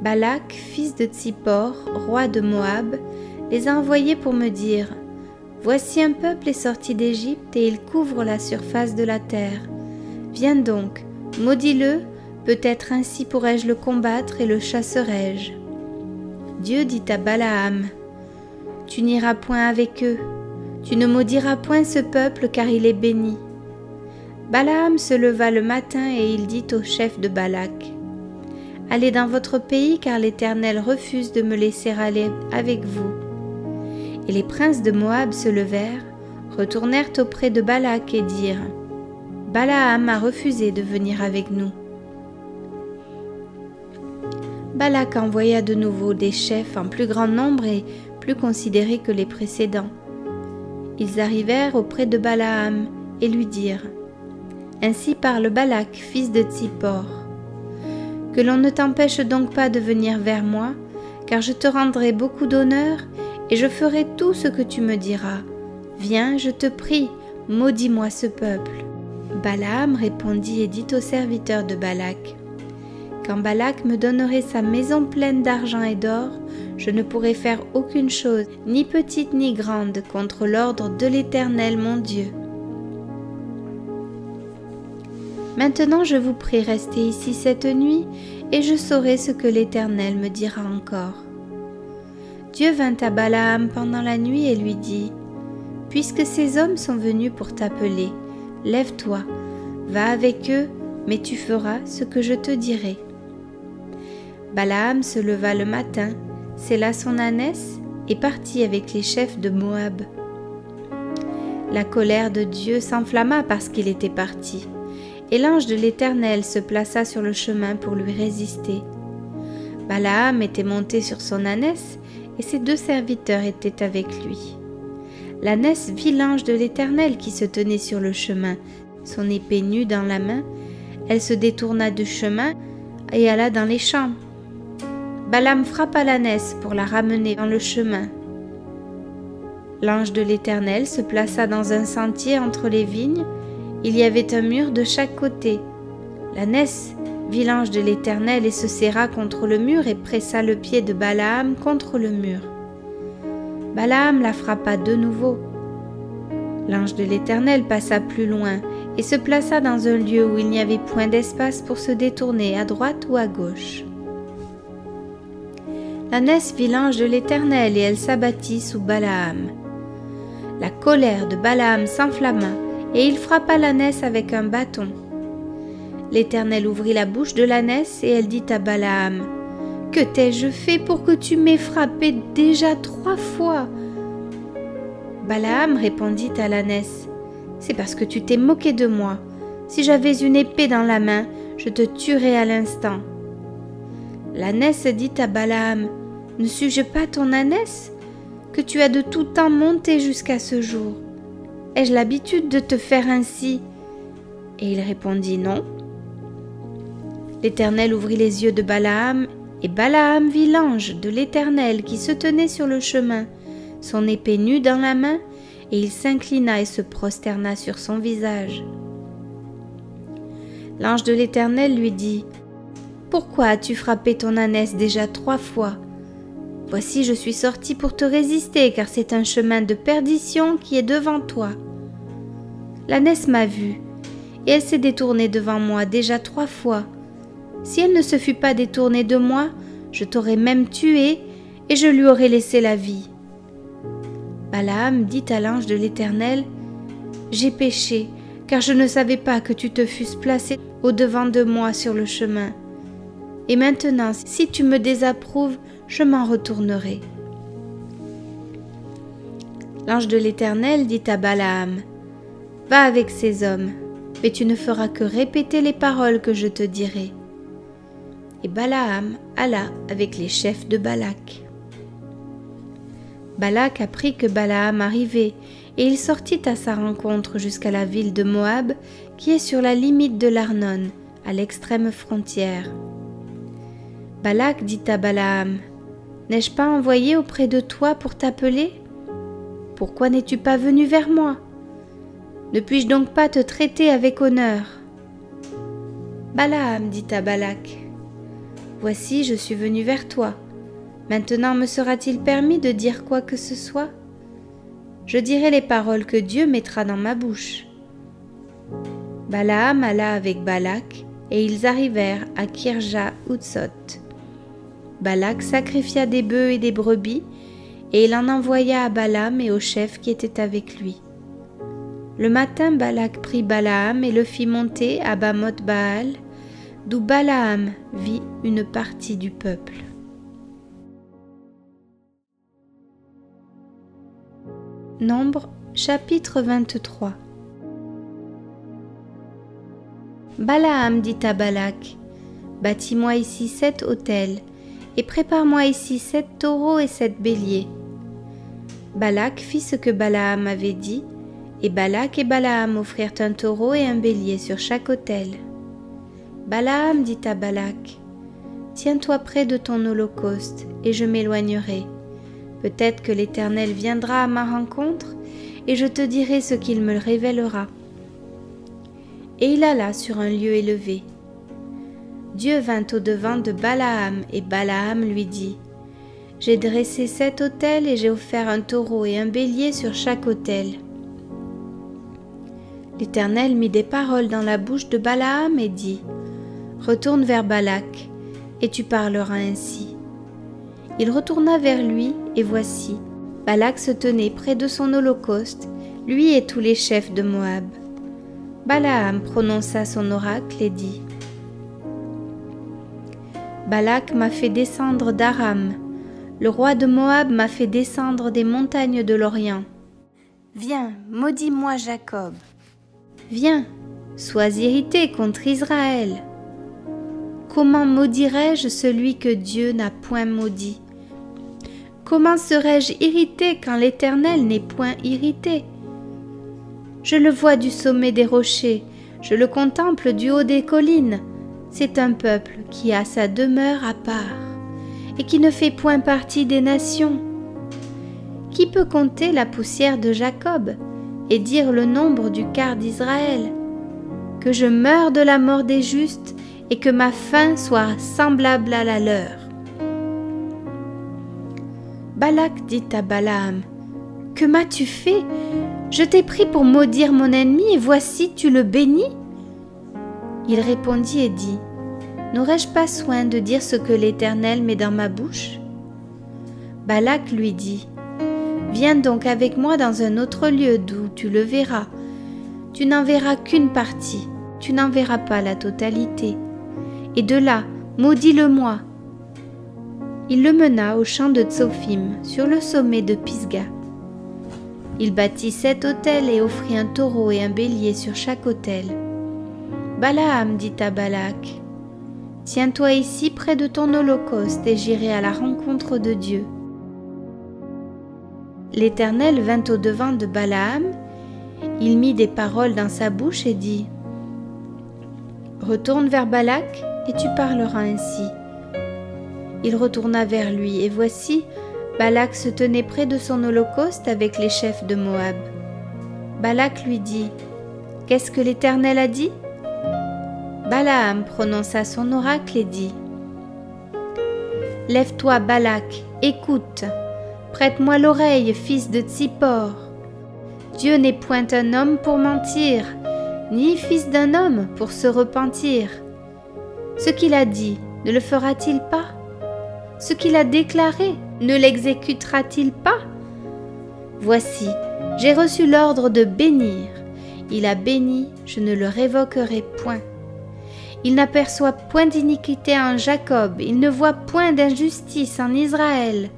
A: Balak, fils de Tsippor, roi de Moab, les a envoyés pour me dire: voici un peuple est sorti d'Égypte et il couvre la surface de la terre. Viens donc, maudis-le, peut-être ainsi pourrais-je le combattre et le chasserai-je. Dieu dit à Balaam: tu n'iras point avec eux, tu ne maudiras point ce peuple car il est béni. Balaam se leva le matin et il dit au chef de Balak: allez dans votre pays car l'Éternel refuse de me laisser aller avec vous. Et les princes de Moab se levèrent, retournèrent auprès de Balak et dirent: Balaam a refusé de venir avec nous. Balak envoya de nouveau des chefs en plus grand nombre et plus considérés que les précédents. Ils arrivèrent auprès de Balaam et lui dirent: ainsi parle Balak, fils de Tsippor. Que l'on ne t'empêche donc pas de venir vers moi, car je te rendrai beaucoup d'honneur et je ferai tout ce que tu me diras. Viens, je te prie, maudis-moi ce peuple. Balaam répondit et dit aux serviteurs de Balak: quand Balak me donnerait sa maison pleine d'argent et d'or, je ne pourrai faire aucune chose, ni petite ni grande, contre l'ordre de l'Éternel mon Dieu. Maintenant je vous prie, restez ici cette nuit, et je saurai ce que l'Éternel me dira encore. Dieu vint à Balaam pendant la nuit et lui dit: puisque ces hommes sont venus pour t'appeler, lève-toi, va avec eux, mais tu feras ce que je te dirai. Balaam se leva le matin, sella son ânesse et partit avec les chefs de Moab. La colère de Dieu s'enflamma parce qu'il était parti, et l'ange de l'Éternel se plaça sur le chemin pour lui résister. Balaam était monté sur son ânesse, et ses 2 serviteurs étaient avec lui. L'ânesse vit l'ange de l'Éternel qui se tenait sur le chemin, son épée nue dans la main. Elle se détourna du chemin et alla dans les champs. Balaam frappa l'ânesse pour la ramener dans le chemin. L'ange de l'Éternel se plaça dans un sentier entre les vignes. Il y avait un mur de chaque côté. L'ânesse vit l'ange de l'Éternel et se serra contre le mur et pressa le pied de Balaam contre le mur. Balaam la frappa de nouveau. L'ange de l'Éternel passa plus loin et se plaça dans un lieu où il n'y avait point d'espace pour se détourner à droite ou à gauche. L'ânesse vit l'ange de l'Éternel et elle s'abattit sous Balaam. La colère de Balaam s'enflamma et il frappa l'ânesse avec un bâton. L'Éternel ouvrit la bouche de l'ânesse et elle dit à Balaam : « Que t'ai-je fait pour que tu m'aies frappé déjà 3 fois ?» Balaam répondit à l'ânesse : « C'est parce que tu t'es moqué de moi. Si j'avais une épée dans la main, je te tuerais à l'instant. » L'ânesse dit à Balaam : « Ne suis-je pas ton ânesse, que tu as de tout temps monté jusqu'à ce jour? Ai-je l'habitude de te faire ainsi ?» Et il répondit : « Non. » L'Éternel ouvrit les yeux de Balaam, et Balaam vit l'ange de l'Éternel qui se tenait sur le chemin, son épée nue dans la main, et il s'inclina et se prosterna sur son visage. L'ange de l'Éternel lui dit : « Pourquoi as-tu frappé ton ânesse déjà 3 fois ? Voici, je suis sorti pour te résister, car c'est un chemin de perdition qui est devant toi. L'ânesse m'a vu, et elle s'est détournée devant moi déjà 3 fois. Si elle ne se fût pas détournée de moi, je t'aurais même tué, et je lui aurais laissé la vie. » Balaam dit à l'ange de l'Éternel : « J'ai péché, car je ne savais pas que tu te fusses placé au-devant de moi sur le chemin. Et maintenant, si tu me désapprouves, je m'en retournerai. » L'ange de l'Éternel dit à Balaam : « Va avec ces hommes, mais tu ne feras que répéter les paroles que je te dirai. » Et Balaam alla avec les chefs de Balak. Balak apprit que Balaam arrivait, et il sortit à sa rencontre jusqu'à la ville de Moab, qui est sur la limite de l'Arnon, à l'extrême frontière. Balak dit à Balaam : « N'ai-je pas envoyé auprès de toi pour t'appeler ? Pourquoi n'es-tu pas venu vers moi ? Ne puis-je donc pas te traiter avec honneur ?» Balaam dit à Balak : « Voici, je suis venu vers toi. Maintenant me sera-t-il permis de dire quoi que ce soit ? Je dirai les paroles que Dieu mettra dans ma bouche. » Balaam alla avec Balak, et ils arrivèrent à Kirja-Hutsot. Balak sacrifia des bœufs et des brebis, et il en envoya à Balaam et aux chefs qui étaient avec lui. Le matin, Balak prit Balaam et le fit monter à Bamoth-Baal, d'où Balaam vit une partie du peuple. Nombre, chapitre 23. Balaam dit à Balak : « Bâtis-moi ici 7 autels, et prépare-moi ici 7 taureaux et 7 béliers. » Balak fit ce que Balaam avait dit, et Balak et Balaam offrirent un taureau et un bélier sur chaque autel. Balaam dit à Balak : « Tiens-toi près de ton holocauste, et je m'éloignerai. Peut-être que l'Éternel viendra à ma rencontre, et je te dirai ce qu'il me révélera. » Et il alla sur un lieu élevé. Dieu vint au-devant de Balaam, et Balaam lui dit : « J'ai dressé 7 autels, et j'ai offert un taureau et un bélier sur chaque autel. » L'Éternel mit des paroles dans la bouche de Balaam et dit : « Retourne vers Balak, et tu parleras ainsi. » Il retourna vers lui, et voici, Balak se tenait près de son holocauste, lui et tous les chefs de Moab. Balaam prononça son oracle et dit : « Balak m'a fait descendre d'Aram, le roi de Moab m'a fait descendre des montagnes de l'Orient. Viens, maudis-moi Jacob. Viens, sois irrité contre Israël. Comment maudirais-je celui que Dieu n'a point maudit? Comment serais-je irrité quand l'Éternel n'est point irrité? Je le vois du sommet des rochers, je le contemple du haut des collines. C'est un peuple qui a sa demeure à part et qui ne fait point partie des nations. Qui peut compter la poussière de Jacob et dire le nombre du quart d'Israël? Que je meure de la mort des justes et que ma fin soit semblable à la leur. » Balak dit à Balaam : « Que m'as-tu fait? Je t'ai pris pour maudire mon ennemi et voici tu le bénis. Il répondit et dit, n'aurais-je pas soin de dire ce que l'Éternel met dans ma bouche? Balak lui dit, viens donc avec moi dans un autre lieu d'où tu le verras. Tu n'en verras qu'une partie, tu n'en verras pas la totalité. Et de là, maudis-le-moi. Il le mena au champ de Tsophim, sur le sommet de Pisga. Il bâtit 7 autels et offrit un taureau et un bélier sur chaque autel. Balaam dit à Balak, tiens-toi ici près de ton holocauste et j'irai à la rencontre de Dieu. L'Éternel vint au-devant de Balaam, il mit des paroles dans sa bouche et dit, retourne vers Balak et tu parleras ainsi. Il retourna vers lui et voici, Balak se tenait près de son holocauste avec les chefs de Moab. Balak lui dit, qu'est-ce que l'Éternel a dit? Balaam prononça son oracle et dit, lève-toi Balak, écoute, prête-moi l'oreille, fils de Tsippor. Dieu n'est point un homme pour mentir, ni fils d'un homme pour se repentir. Ce qu'il a dit, ne le fera-t-il pas? Ce qu'il a déclaré, ne l'exécutera-t-il pas? Voici, j'ai reçu l'ordre de bénir. Il a béni, je ne le révoquerai point. Il n'aperçoit point d'iniquité en Jacob, il ne voit point d'injustice en Israël.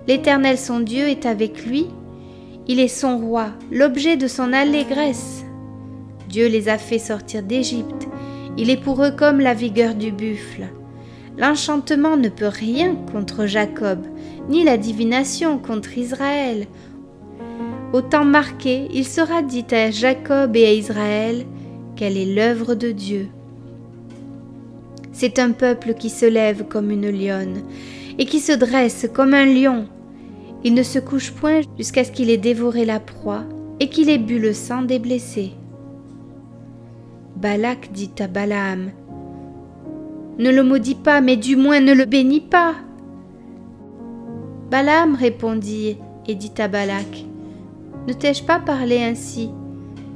A: L'Éternel son Dieu est avec lui, il est son roi, l'objet de son allégresse. Dieu les a fait sortir d'Égypte, il est pour eux comme la vigueur du buffle. L'enchantement ne peut rien contre Jacob, ni la divination contre Israël. Au temps marqué, il sera dit à Jacob et à Israël quelle est l'œuvre de Dieu. C'est un peuple qui se lève comme une lionne et qui se dresse comme un lion. Il ne se couche point jusqu'à ce qu'il ait dévoré la proie et qu'il ait bu le sang des blessés. Balak dit à Balaam, ne le maudis pas, mais du moins ne le bénis pas. Balaam répondit et dit à Balak, ne t'ai-je pas parlé ainsi?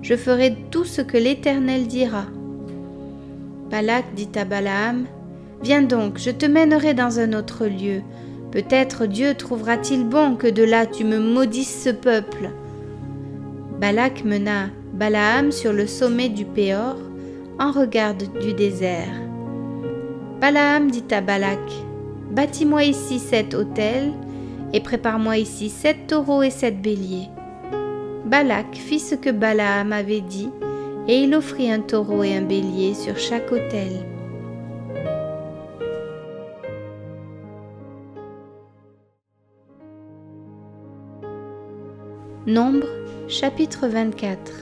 A: Je ferai tout ce que l'Éternel dira. Balak dit à Balaam, viens donc, je te mènerai dans un autre lieu. Peut-être Dieu trouvera-t-il bon que de là tu me maudisses ce peuple. Balak mena Balaam sur le sommet du Péor, en regard du désert. Balaam dit à Balak, bâtis-moi ici 7 autels, et prépare-moi ici 7 taureaux et 7 béliers. Balak fit ce que Balaam avait dit, et il offrit un taureau et un bélier sur chaque autel. Nombre, chapitre 24.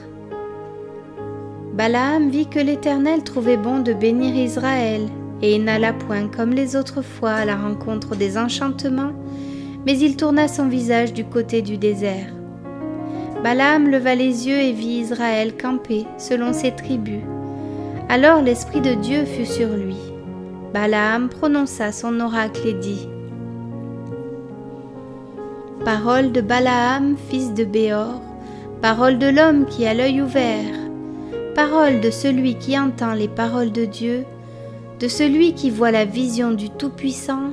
A: Balaam vit que l'Éternel trouvait bon de bénir Israël, et il n'alla point comme les autres fois à la rencontre des enchantements, mais il tourna son visage du côté du désert. Balaam leva les yeux et vit Israël camper selon ses tribus. Alors l'Esprit de Dieu fut sur lui. Balaam prononça son oracle et dit, parole de Balaam, fils de Béor, parole de l'homme qui a l'œil ouvert, parole de celui qui entend les paroles de Dieu, de celui qui voit la vision du Tout-Puissant,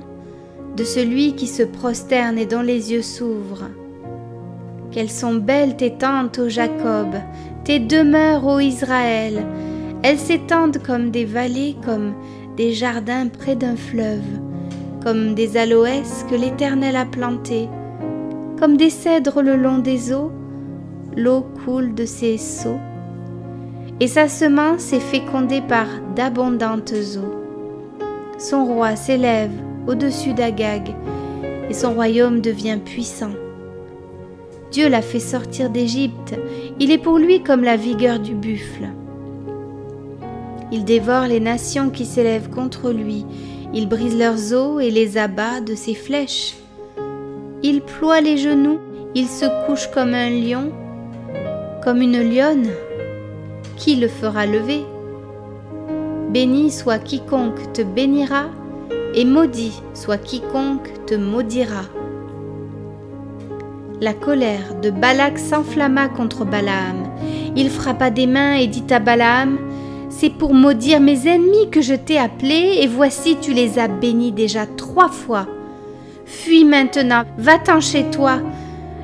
A: de celui qui se prosterne et dont les yeux s'ouvrent. Qu'elles sont belles tes tentes, ô Jacob, tes demeures, ô Israël. Elles s'étendent comme des vallées, comme des jardins près d'un fleuve, comme des aloès que l'Éternel a plantés, comme des cèdres le long des eaux. L'eau coule de ses seaux, et sa semence est fécondée par d'abondantes eaux. Son roi s'élève au-dessus d'Agag, et son royaume devient puissant. Dieu l'a fait sortir d'Égypte, il est pour lui comme la vigueur du buffle. Il dévore les nations qui s'élèvent contre lui, il brise leurs os et les abat de ses flèches. Il ploie les genoux, il se couche comme un lion, comme une lionne. Qui le fera lever? Béni soit quiconque te bénira, et maudit soit quiconque te maudira. La colère de Balak s'enflamma contre Balaam. Il frappa des mains et dit à Balaam, « C'est pour maudire mes ennemis que je t'ai appelé, et voici tu les as bénis déjà 3 fois. Fuis maintenant, va-t'en chez toi.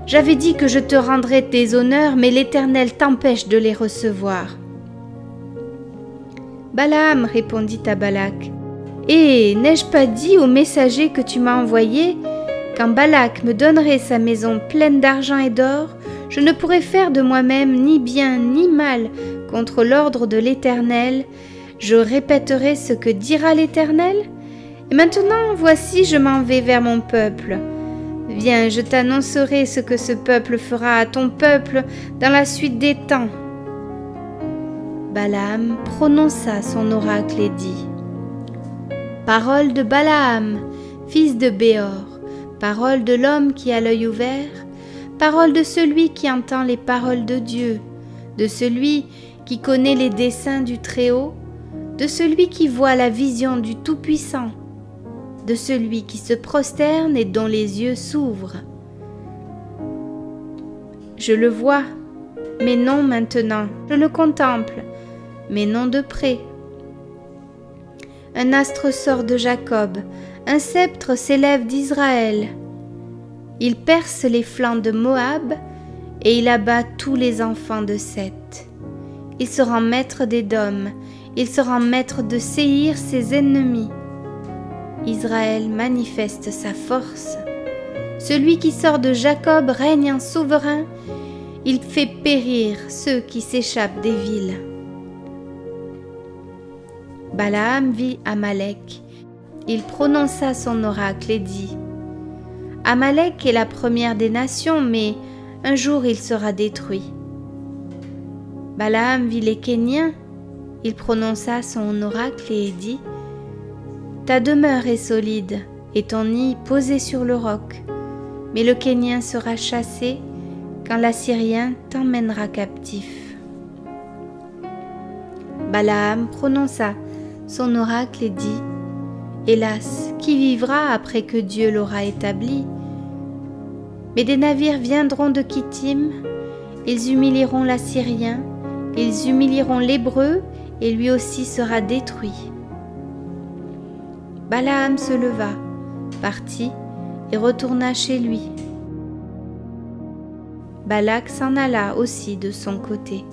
A: J'avais dit que je te rendrais tes honneurs, mais l'Éternel t'empêche de les recevoir. » Balaam répondit à Balak, « Eh, n'ai-je pas dit au messager que tu m'as envoyé, quand Balak me donnerait sa maison pleine d'argent et d'or, je ne pourrais faire de moi-même ni bien ni mal contre l'ordre de l'Éternel. Je répéterai ce que dira l'Éternel. Et maintenant, voici, je m'en vais vers mon peuple. Viens, je t'annoncerai ce que ce peuple fera à ton peuple dans la suite des temps. » Balaam prononça son oracle et dit, « Parole de Balaam, fils de Béor, parole de l'homme qui a l'œil ouvert, parole de celui qui entend les paroles de Dieu, de celui qui connaît les desseins du Très-Haut, de celui qui voit la vision du Tout-Puissant, de celui qui se prosterne et dont les yeux s'ouvrent. Je le vois, mais non maintenant, je le contemple, mais non de près. Un astre sort de Jacob, un sceptre s'élève d'Israël. Il perce les flancs de Moab et il abat tous les enfants de Seth. Il se rend maître d'Édom, il se rend maître de Séhir, ses ennemis. Israël manifeste sa force. Celui qui sort de Jacob règne en souverain, il fait périr ceux qui s'échappent des villes. Balaam vit Amalek. Il prononça son oracle et dit, « Amalek est la première des nations, mais un jour il sera détruit. » Balaam vit les Kéniens. Il prononça son oracle et dit, « Ta demeure est solide et ton nid posé sur le roc, mais le Kénien sera chassé quand l'Assyrien t'emmènera captif. » Balaam prononça son oracle et dit, « Hélas, qui vivra après que Dieu l'aura établi? Mais des navires viendront de Kittim, ils humilieront l'Assyrien, ils humilieront l'Hébreu, et lui aussi sera détruit. » Balaam se leva, partit et retourna chez lui. Balak s'en alla aussi de son côté.